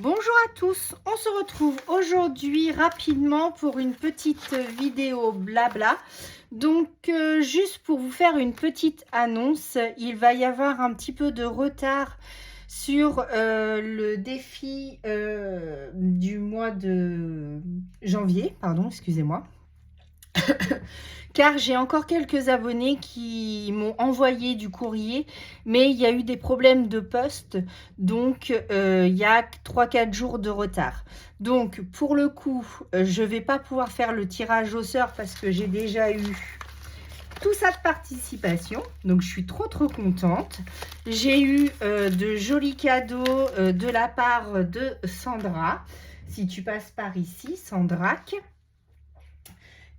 Bonjour à tous, on se retrouve aujourd'hui rapidement pour une petite vidéo blabla. Donc juste pour vous faire une petite annonce, il va y avoir un petit peu de retard sur le défi du mois de janvier, pardon, excusez-moi. Car j'ai encore quelques abonnés qui m'ont envoyé du courrier, mais il y a eu des problèmes de poste, donc il y a 3-4 jours de retard. Donc pour le coup, je ne vais pas pouvoir faire le tirage au sort parce que j'ai déjà eu tout ça de participation, donc je suis trop contente. J'ai eu de jolis cadeaux de la part de Sandra. Si tu passes par ici, Sandrac.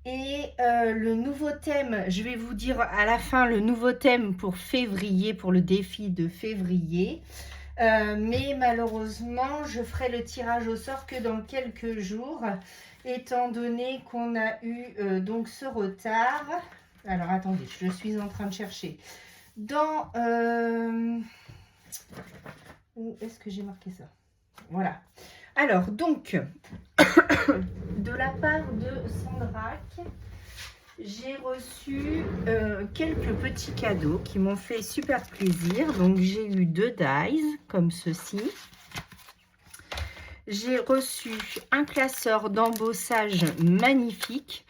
Et le nouveau thème, je vais vous dire à la fin le nouveau thème pour février, pour le défi de février. Mais malheureusement, je ferai le tirage au sort que dans quelques jours, étant donné qu'on a eu donc ce retard. Alors attendez, je suis en train de chercher. Dans... où est-ce que j'ai marqué ça? Voilà. Alors, donc, de la part de Sandrac, j'ai reçu quelques petits cadeaux qui m'ont fait super plaisir. Donc, j'ai eu 2 dies, comme ceci. J'ai reçu un classeur d'embossage magnifique.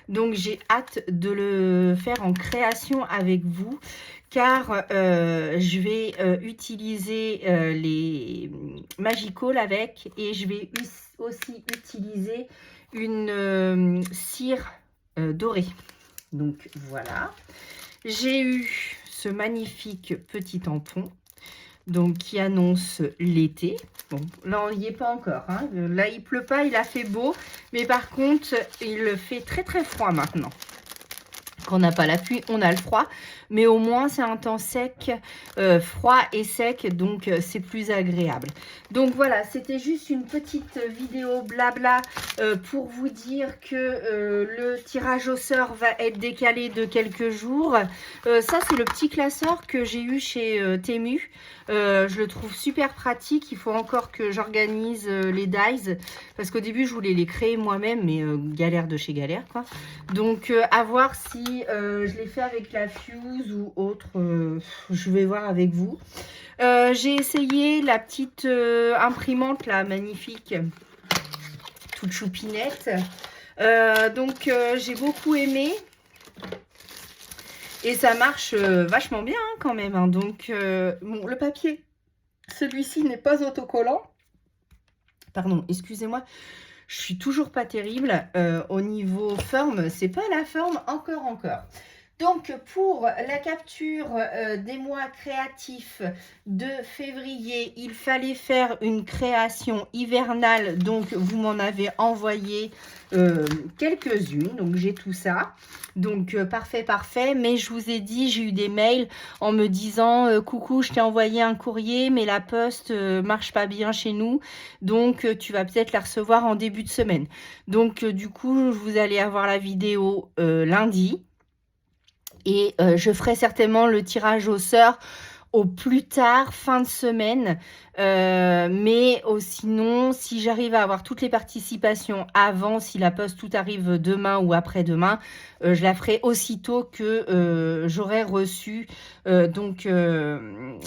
Donc, j'ai hâte de le faire en création avec vous. Car je vais utiliser les Magical avec, et je vais aussi utiliser une cire dorée. Donc voilà, j'ai eu ce magnifique petit tampon donc qui annonce l'été. Bon, là on n'y est pas encore, hein. Là il pleut pas, il a fait beau, mais par contre il fait très froid maintenant. Quand on n'a pas la pluie, on a le froid, mais au moins c'est un temps sec, froid et sec, donc c'est plus agréable. Donc voilà, c'était juste une petite vidéo blabla pour vous dire que le tirage au sort va être décalé de quelques jours. Ça c'est le petit classeur que j'ai eu chez Temu. Je le trouve super pratique. Il faut encore que j'organise les dies, parce qu'au début je voulais les créer moi-même, mais galère de chez galère quoi. Donc à voir si je l'ai fait avec la Fuse ou autre, je vais voir avec vous. J'ai essayé la petite imprimante là, magnifique, toute choupinette. Donc j'ai beaucoup aimé. Et ça marche vachement bien hein, quand même. Hein. Donc bon, le papier, celui-ci n'est pas autocollant. Pardon, excusez-moi. Je suis toujours pas terrible au niveau forme. C'est pas la forme encore. Donc, pour la capture des mois créatifs de février, il fallait faire une création hivernale. Donc, vous m'en avez envoyé quelques-unes. Donc, j'ai tout ça. Donc, parfait. Mais je vous ai dit, j'ai eu des mails en me disant coucou, je t'ai envoyé un courrier, mais la poste marche pas bien chez nous. Donc, tu vas peut-être la recevoir en début de semaine. Donc, du coup, vous allez avoir la vidéo lundi. Et je ferai certainement le tirage au sort au plus tard, fin de semaine. Mais sinon, si j'arrive à avoir toutes les participations avant, si la poste tout arrive demain ou après-demain, je la ferai aussitôt que j'aurai reçu donc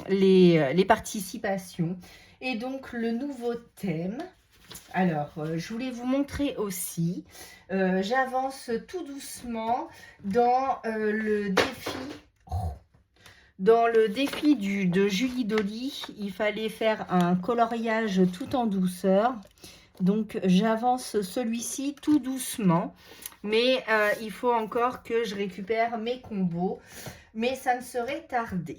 les participations. Et donc, le nouveau thème. Alors, je voulais vous montrer aussi, j'avance tout doucement dans le défi. Dans le défi de Julie Dolly, il fallait faire un coloriage tout en douceur. Donc, j'avance celui-ci tout doucement. Mais il faut encore que je récupère mes combos. Mais ça ne saurait tarder.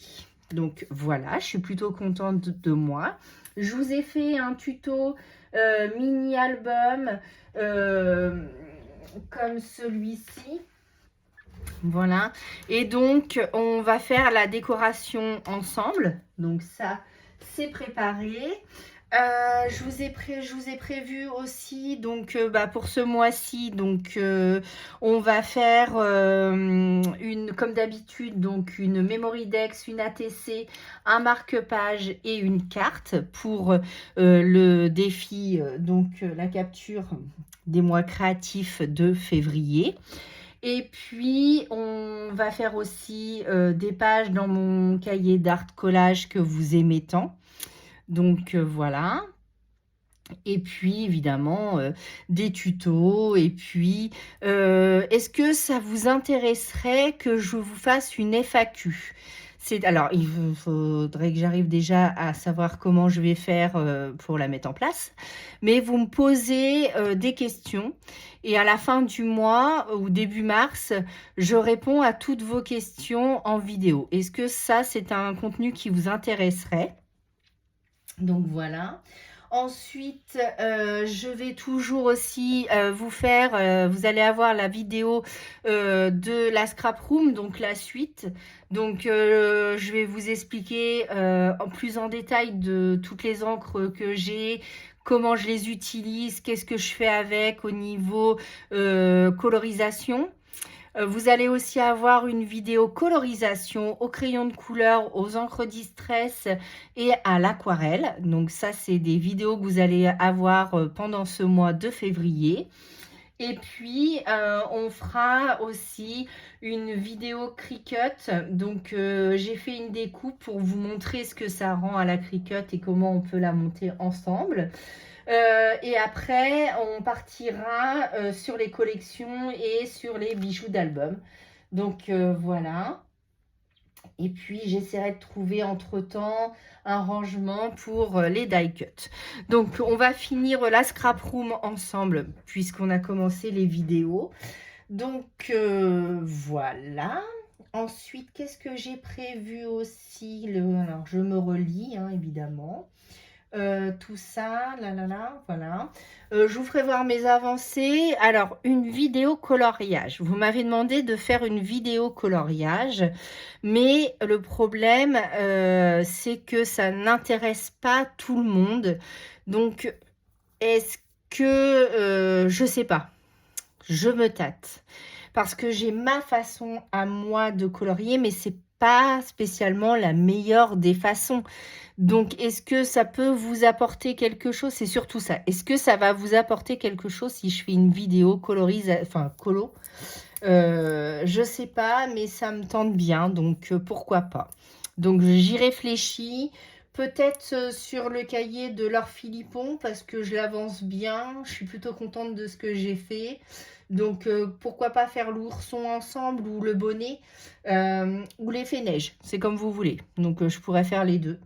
Donc, voilà, je suis plutôt contente de moi. Je vous ai fait un tuto mini-album comme celui-ci. Voilà. Et donc, on va faire la décoration ensemble. Donc, ça, c'est préparé. Je vous ai prévu aussi, donc pour ce mois-ci, donc on va faire comme d'habitude, donc une Memory Dex, une ATC, un marque-page et une carte pour le défi, la capture des mois créatifs de février. Et puis, on va faire aussi des pages dans mon cahier d'art collage que vous aimez tant. Donc voilà. Et puis évidemment des tutos. Et puis est-ce que ça vous intéresserait que je vous fasse une FAQ? Alors, il faudrait que j'arrive déjà à savoir comment je vais faire pour la mettre en place. Mais vous me posez des questions et à la fin du mois ou début mars, je réponds à toutes vos questions en vidéo. Est-ce que ça, c'est un contenu qui vous intéresserait? Donc voilà. Ensuite, je vais toujours aussi vous faire, vous allez avoir la vidéo de la scrap room, donc la suite. Donc je vais vous expliquer en plus en détail de toutes les encres que j'ai, comment je les utilise, qu'est-ce que je fais avec au niveau colorisation. Vous allez aussi avoir une vidéo colorisation au crayon de couleur, aux encres distress et à l'aquarelle. Donc ça, c'est des vidéos que vous allez avoir pendant ce mois de février. Et puis, on fera aussi une vidéo Cricut. Donc, j'ai fait une découpe pour vous montrer ce que ça rend à la Cricut et comment on peut la monter ensemble. Et après, on partira sur les collections et sur les bijoux d'album. Donc, voilà. Et puis, j'essaierai de trouver entre-temps un rangement pour les die cuts. Donc, on va finir la scrap room ensemble puisqu'on a commencé les vidéos. Donc, voilà. Ensuite, qu'est-ce que j'ai prévu aussi? Alors, je me relis, hein, évidemment. Tout ça, voilà. Je vous ferai voir mes avancées. Alors, une vidéo coloriage. Vous m'avez demandé de faire une vidéo coloriage, mais le problème, c'est que ça n'intéresse pas tout le monde. Donc, est-ce que, je sais pas, je me tâte. Parce que j'ai ma façon à moi de colorier, mais c'est pas spécialement la meilleure des façons. Donc, est-ce que ça peut vous apporter quelque chose? C'est surtout ça. Est-ce que ça va vous apporter quelque chose si je fais une vidéo colo? Je sais pas, mais ça me tente bien, donc pourquoi pas. Donc, j'y réfléchis. Peut-être sur le cahier de Laure Philippon, parce que je l'avance bien. Je suis plutôt contente de ce que j'ai fait. Donc, pourquoi pas faire l'ourson ensemble ou le bonnet ou l'effet neige. C'est comme vous voulez. Donc, je pourrais faire les deux.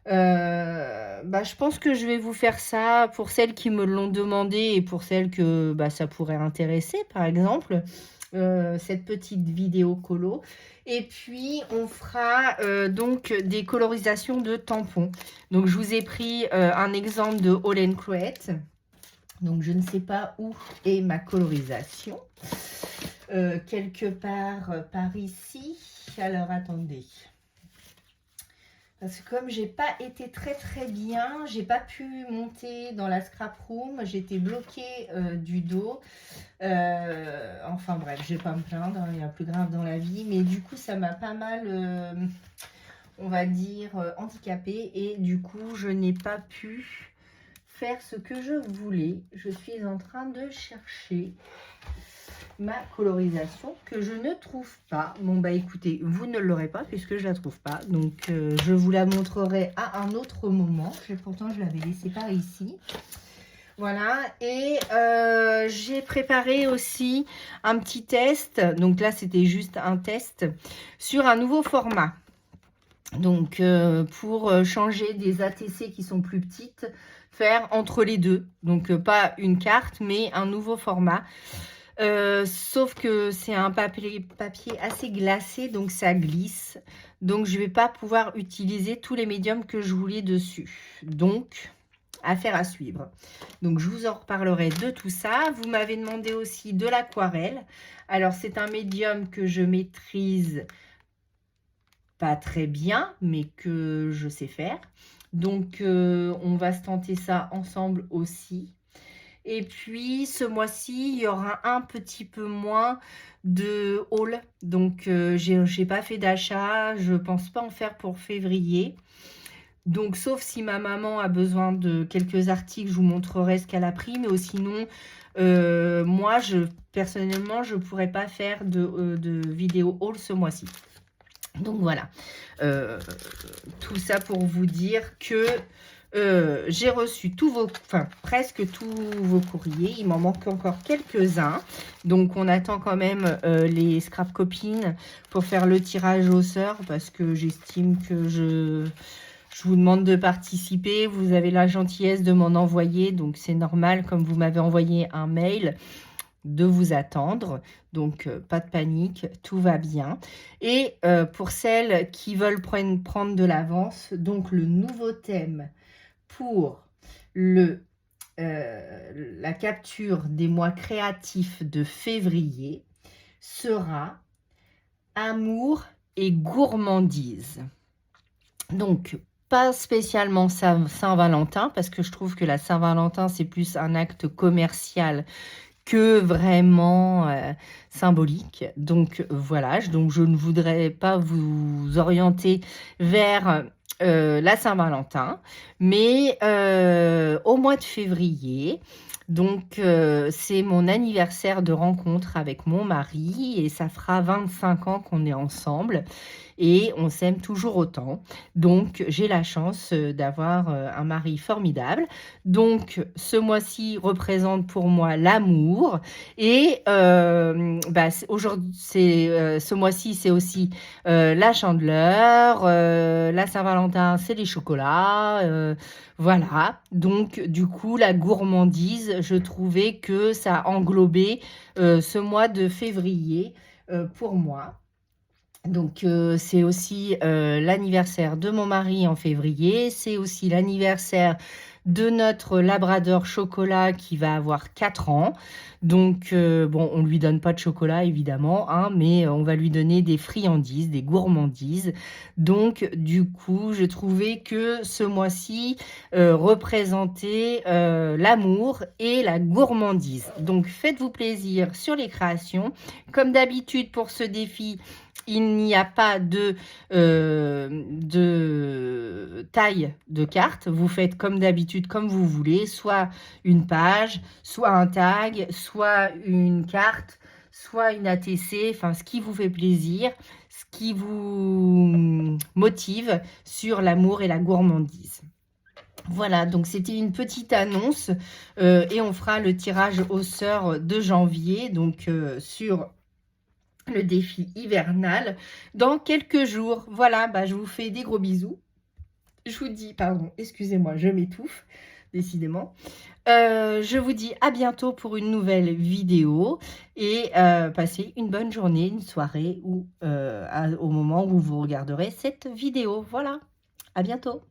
Je pense que je vais vous faire ça pour celles qui me l'ont demandé et pour celles que ça pourrait intéresser, par exemple, cette petite vidéo colo. Et puis, on fera donc des colorisations de tampons. Donc, je vous ai pris un exemple de All Create. Donc, je ne sais pas où est ma colorisation. Quelque part par ici. Alors, attendez. Parce que comme j'ai pas été très bien, j'ai pas pu monter dans la scrap room, j'étais bloquée du dos. Enfin bref, je vais pas me plaindre, il y a plus grave dans la vie, mais du coup ça m'a pas mal, on va dire, handicapée et du coup je n'ai pas pu faire ce que je voulais. Je suis en train de chercher ma colorisation que je ne trouve pas. Bon écoutez, vous ne l'aurez pas puisque je la trouve pas, donc je vous la montrerai à un autre moment. Pourtant je l'avais laissée par ici. Voilà, et j'ai préparé aussi un petit test, donc là c'était juste un test sur un nouveau format. Donc pour changer des ATC qui sont plus petites, faire entre les deux, donc pas une carte mais un nouveau format. Sauf que c'est un papier assez glacé, donc ça glisse. Donc, je ne vais pas pouvoir utiliser tous les médiums que je voulais dessus. Donc, affaire à suivre. Donc, je vous en reparlerai de tout ça. Vous m'avez demandé aussi de l'aquarelle. Alors, c'est un médium que je maîtrise pas très bien, mais que je sais faire. Donc, on va se tenter ça ensemble aussi. Et puis, ce mois-ci, il y aura un petit peu moins de haul. Donc, j'ai pas fait d'achat. Je pense pas en faire pour février. Donc, sauf si ma maman a besoin de quelques articles, je vous montrerai ce qu'elle a pris. Mais sinon, moi, personnellement, je pourrais pas faire de vidéo haul ce mois-ci. Donc, voilà. Tout ça pour vous dire que j'ai reçu presque tous vos courriers. Il m'en manque encore quelques-uns. Donc, on attend quand même les scrap copines pour faire le tirage aux sœurs parce que j'estime que je vous demande de participer. Vous avez la gentillesse de m'en envoyer. Donc, c'est normal, comme vous m'avez envoyé un mail, de vous attendre. Donc, pas de panique, tout va bien. Et pour celles qui veulent prendre de l'avance, donc le nouveau thème pour la capture des mois créatifs de février sera amour et gourmandise. Donc, pas spécialement Saint-Valentin, parce que je trouve que la Saint-Valentin, c'est plus un acte commercial que vraiment symbolique. Donc, voilà, donc je ne voudrais pas vous orienter vers la Saint-Valentin, mais au mois de février, donc c'est mon anniversaire de rencontre avec mon mari et ça fera 25 ans qu'on est ensemble et on s'aime toujours autant. Donc j'ai la chance d'avoir un mari formidable. Donc ce mois-ci représente pour moi l'amour et aujourd'hui ce mois-ci c'est aussi la Chandeleur, la Saint-Valentin c'est les chocolats, voilà. Donc du coup la gourmandise, je trouvais que ça englobait ce mois de février pour moi. Donc, c'est aussi l'anniversaire de mon mari en février. C'est aussi l'anniversaire de notre labrador chocolat qui va avoir 4 ans. Donc, bon, on ne lui donne pas de chocolat, évidemment, hein, mais on va lui donner des friandises, des gourmandises. Donc, du coup, je trouvais que ce mois-ci représentait l'amour et la gourmandise. Donc, faites-vous plaisir sur les créations. Comme d'habitude, pour ce défi, il n'y a pas de taille de carte. Vous faites comme d'habitude, comme vous voulez, soit une page, soit un tag, soit une carte, soit une ATC, enfin ce qui vous fait plaisir, ce qui vous motive sur l'amour et la gourmandise. Voilà, donc c'était une petite annonce et on fera le tirage aux sœurs de janvier, donc sur le défi hivernal dans quelques jours. Voilà, je vous fais des gros bisous. Je vous dis, pardon, excusez-moi, je m'étouffe, décidément. Je vous dis à bientôt pour une nouvelle vidéo et passez une bonne journée, une soirée ou au moment où vous regarderez cette vidéo. Voilà, à bientôt.